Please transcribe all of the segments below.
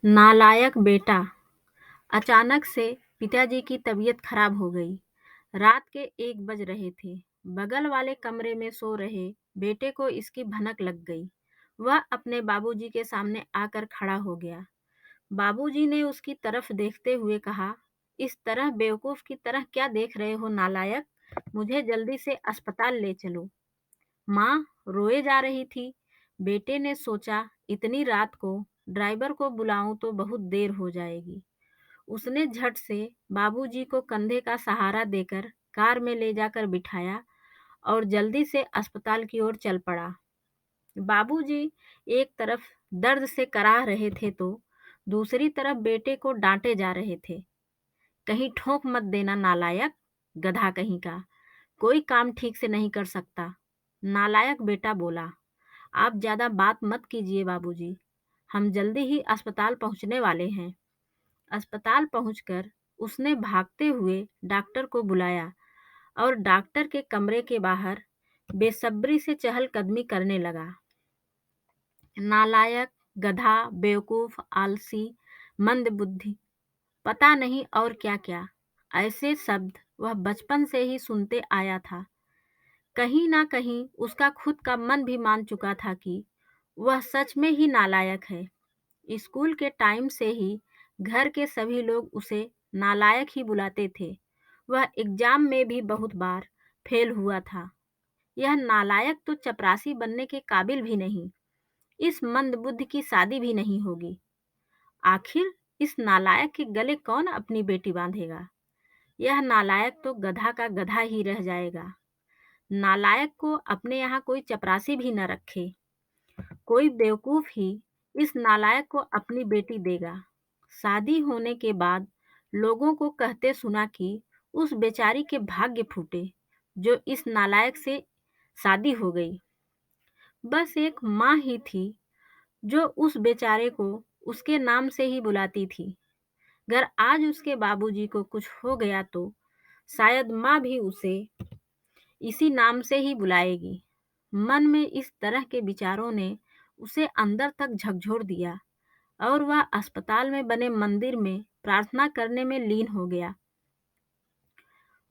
नालायक बेटा। अचानक से पिताजी की तबीयत खराब हो गई। रात के 1 बज रहे थे। बगल वाले कमरे में सो रहे बेटे को इसकी भनक लग गई। वह अपने बाबूजी के सामने आकर खड़ा हो गया। बाबूजी ने उसकी तरफ देखते हुए कहा, इस तरह बेवकूफ की तरह क्या देख रहे हो नालायक? मुझे जल्दी से अस्पताल ले चलो। माँ रोए जा रही थी। बेटे ने सोचा, इतनी रात को ड्राइवर को बुलाऊं तो बहुत देर हो जाएगी। उसने झट से बाबूजी को कंधे का सहारा देकर कार में ले जाकर बिठाया और जल्दी से अस्पताल की ओर चल पड़ा। बाबूजी एक तरफ दर्द से कराह रहे थे तो दूसरी तरफ बेटे को डांटे जा रहे थे। कहीं ठोक मत देना नालायक, गधा कहीं का, कोई काम ठीक से नहीं कर सकता। नालायक बेटा बोला, आप ज्यादा बात मत कीजिए बाबूजी, हम जल्दी ही अस्पताल पहुंचने वाले हैं। अस्पताल पहुंचकर उसने भागते हुए डॉक्टर को बुलाया और डॉक्टर के कमरे के बाहर बेसब्री से चहलकदमी करने लगा। नालायक, गधा, बेवकूफ, आलसी, मंदबुद्धि, पता नहीं और क्या-क्या ऐसे शब्द वह बचपन से ही सुनते आया था। कहीं ना कहीं उसका खुद का मन भी मान चुका था कि वह सच में ही नालायक है। स्कूल के टाइम से ही घर के सभी लोग उसे नालायक ही बुलाते थे। वह एग्जाम में भी बहुत बार फेल हुआ था। यह नालायक तो चपरासी बनने के काबिल भी नहीं। इस मंदबुद्धि की शादी भी नहीं होगी। आखिर इस नालायक के गले कौन अपनी बेटी बांधेगा? यह नालायक तो गधा का गधा ही रह जाएगा। नालायक को अपने यहाँ कोई चपरासी भी न रखे। कोई बेवकूफ ही इस नालायक को अपनी बेटी देगा। शादी होने के बाद लोगों को कहते सुना कि उस बेचारी के भाग्य फूटे जो इस नालायक से शादी हो गई। बस एक माँ ही थी जो उस बेचारे को उसके नाम से ही बुलाती थी। अगर आज उसके बाबूजी को कुछ हो गया तो शायद माँ भी उसे इसी नाम से ही बुलाएगी। मन में इस तरह के विचारों ने उसे अंदर तक झकझोर दिया और वह अस्पताल में बने मंदिर में प्रार्थना करने में लीन हो गया।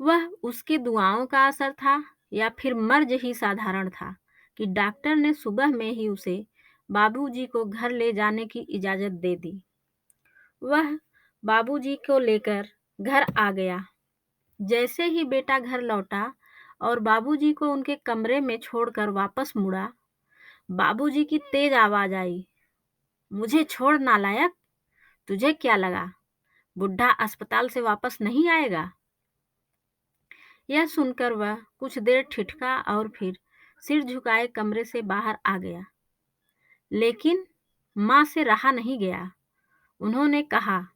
वह उसकी दुआओं का असर था या फिर मर्ज ही साधारण था कि डॉक्टर ने सुबह में ही उसे बाबूजी को घर ले जाने की इजाजत दे दी। वह बाबूजी को लेकर घर आ गया। जैसे ही बेटा घर लौटा और बाबूजी को उनके कमरे में छोड़कर वापस मुड़ा, बाबूजी की तेज आवाज आई, मुझे छोड़ नालायक, तुझे क्या लगा बुढ़ा अस्पताल से वापस नहीं आएगा? यह सुनकर वह कुछ देर ठिठका और फिर सिर झुकाए कमरे से बाहर आ गया। लेकिन माँ से रहा नहीं गया। उन्होंने कहा,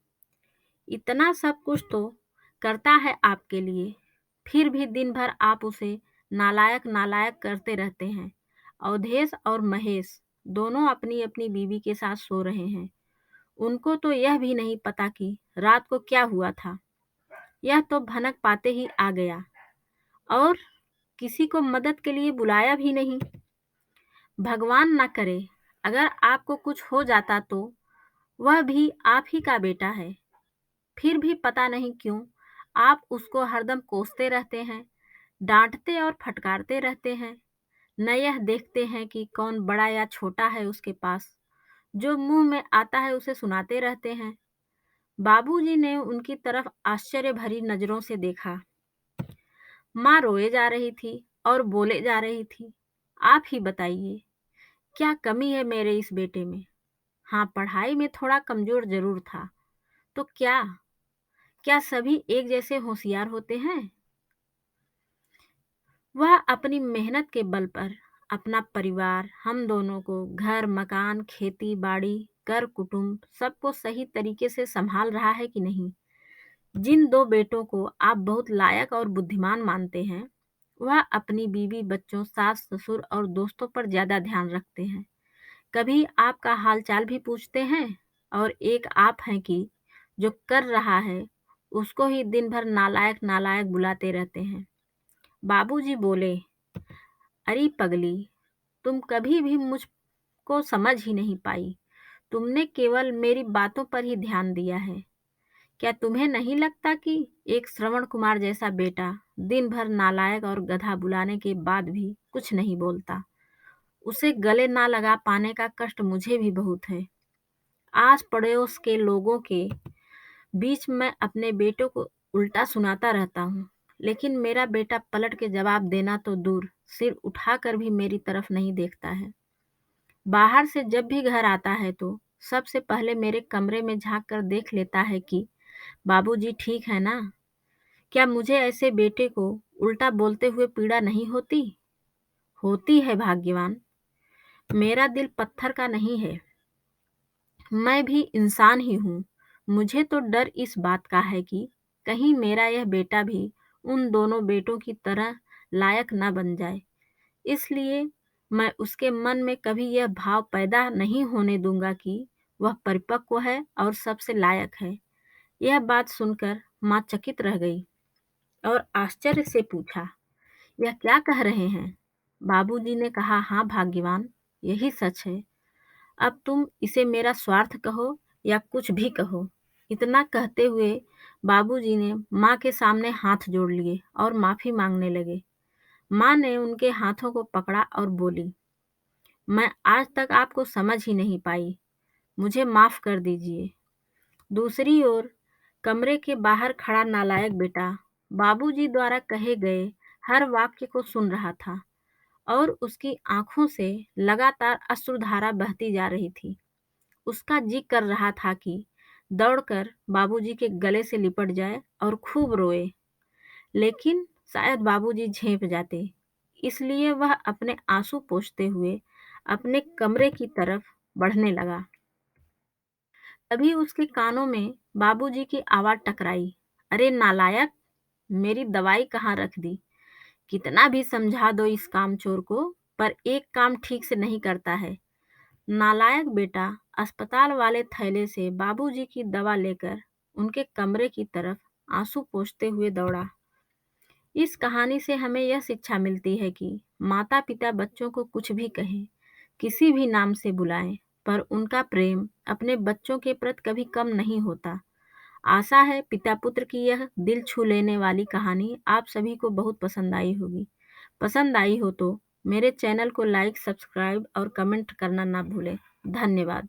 इतना सब कुछ तो करता है आपके लिए, फिर भी दिन भर आप उसे नालायक नालायक करते रहते हैं। अवधेश और महेश दोनों अपनी अपनी बीवी के साथ सो रहे हैं। उनको तो यह भी नहीं पता कि रात को क्या हुआ था। यह तो भनक पाते ही आ गया और किसी को मदद के लिए बुलाया भी नहीं। भगवान ना करे अगर आपको कुछ हो जाता तो वह भी आप ही का बेटा है। फिर भी पता नहीं क्यों आप उसको हरदम कोसते रहते हैं, डांटते और फटकारते रहते हैं। न यह देखते हैं कि कौन बड़ा या छोटा है उसके पास। जो मुंह में आता है उसे सुनाते रहते हैं। बाबूजी ने उनकी तरफ आश्चर्य भरी नजरों से देखा। माँ रोए जा रही थी और बोले जा रही थी, आप ही बताइए क्या कमी है मेरे इस बेटे में? हाँ, पढ़ाई में थोड़ा कमजोर जरूर था। तो क्या क्या सभी एक जैसे होशियार होते हैं? वह अपनी मेहनत के बल पर अपना परिवार, हम दोनों को घर मकान, खेती बाड़ी, कर कुटुंब सबको सही तरीके से संभाल रहा है कि नहीं? जिन 2 बेटों को आप बहुत लायक और बुद्धिमान मानते हैं, वह अपनी बीवी, बच्चों, सास ससुर और दोस्तों पर ज्यादा ध्यान रखते हैं। कभी आपका हालचाल भी पूछते हैं। और एक आप हैं कि जो कर रहा है उसको ही दिन भर नालायक नालायक बुलाते रहते हैं। बाबूजी बोले, अरे पगली, तुम कभी भी मुझको समझ ही नहीं पाई। तुमने केवल मेरी बातों पर ही ध्यान दिया है। क्या तुम्हें नहीं लगता कि एक श्रवण कुमार जैसा बेटा दिन भर नालायक और गधा बुलाने के बाद भी कुछ नहीं बोलता? उसे गले ना लगा पाने का कष्ट मुझे भी बहुत है। आस पड़ोस के लोगों के बीच मैं अपने बेटों को उल्टा सुनाता रहता हूँ, लेकिन मेरा बेटा पलट के जवाब देना तो दूर, सिर उठाकर भी मेरी तरफ नहीं देखता है। बाहर से जब भी घर आता है तो सबसे पहले मेरे कमरे में झांक कर देख लेता है कि बाबूजी ठीक है ना? क्या मुझे ऐसे बेटे को उल्टा बोलते हुए पीड़ा नहीं होती? होती है भाग्यवान। मेरा दिल पत्थर का नहीं है। मैं भी इंसान ही हूँ। मुझे तो डर इस बात का है कि कहीं मेरा यह बेटा भी उन दोनों बेटों की तरह लायक न बन जाए। इसलिए मैं उसके मन में कभी यह भाव पैदा नहीं होने दूंगा कि वह परिपक्व है और सबसे लायक है। यह बात सुनकर माँ चकित रह गई और आश्चर्य से पूछा, यह क्या कह रहे हैं? बाबूजी ने कहा, हाँ भाग्यवान, यही सच है। अब तुम इसे मेरा स्वार्थ कहो या कुछ भी कहो। इतना कहते हुए बाबूजी ने माँ के सामने हाथ जोड़ लिए और माफी मांगने लगे। माँ ने उनके हाथों को पकड़ा और बोली, मैं आज तक आपको समझ ही नहीं पाई, मुझे माफ कर दीजिए। दूसरी ओर कमरे के बाहर खड़ा नालायक बेटा बाबूजी द्वारा कहे गए हर वाक्य को सुन रहा था और उसकी आंखों से लगातार अश्रुधारा बहती जा रही थी। उसका जी कर रहा था कि दौड़कर बाबूजी के गले से लिपट जाए और खूब रोए, लेकिन शायद बाबूजी झेंप जाते। इसलिए वह अपने आंसू पोंछते हुए अपने कमरे की तरफ बढ़ने लगा। तभी उसके कानों में बाबूजी की आवाज टकराई, अरे नालायक, मेरी दवाई कहाँ रख दी? कितना भी समझा दो इस कामचोर को, पर एक काम ठीक से नहीं करता है। नालायक बेटा अस्पताल वाले थैले से बाबूजी की दवा लेकर उनके कमरे की तरफ आंसू पोंछते हुए दौड़ा। इस कहानी से हमें यह शिक्षा मिलती है कि माता पिता बच्चों को कुछ भी कहें, किसी भी नाम से बुलाएं, पर उनका प्रेम अपने बच्चों के प्रति कभी कम नहीं होता। आशा है पिता पुत्र की यह दिल छू लेने वाली कहानी आप सभी को बहुत पसंद आई होगी। पसंद आई हो तो मेरे चैनल को लाइक, सब्सक्राइब और कमेंट करना ना भूलें। धन्यवाद।